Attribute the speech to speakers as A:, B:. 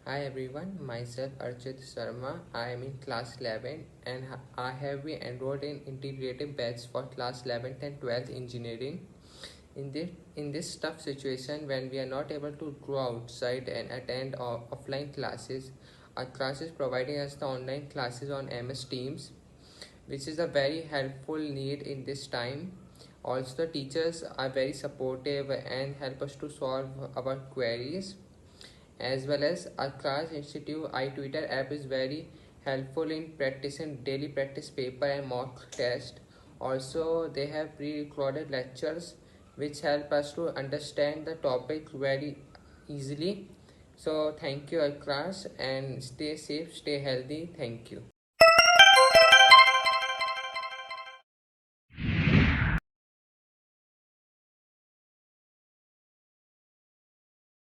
A: Hi everyone, myself Archit Shama. I am in class 11 and I have been enrolled in integrated batch for class 11th and 12th engineering. In this tough situation when we are not able to go outside and attend offline classes, our class is providing us the online classes on MS Teams, which is a very helpful need in this time. Also, the teachers are very supportive and help us to solve our queries, as well as our class institute iTwitter app is very helpful in practicing daily practice paper and mock test. Also, they have pre-recorded lectures which help us to understand the topic very easily. So thank you, our class, and stay safe, stay healthy. Thank you.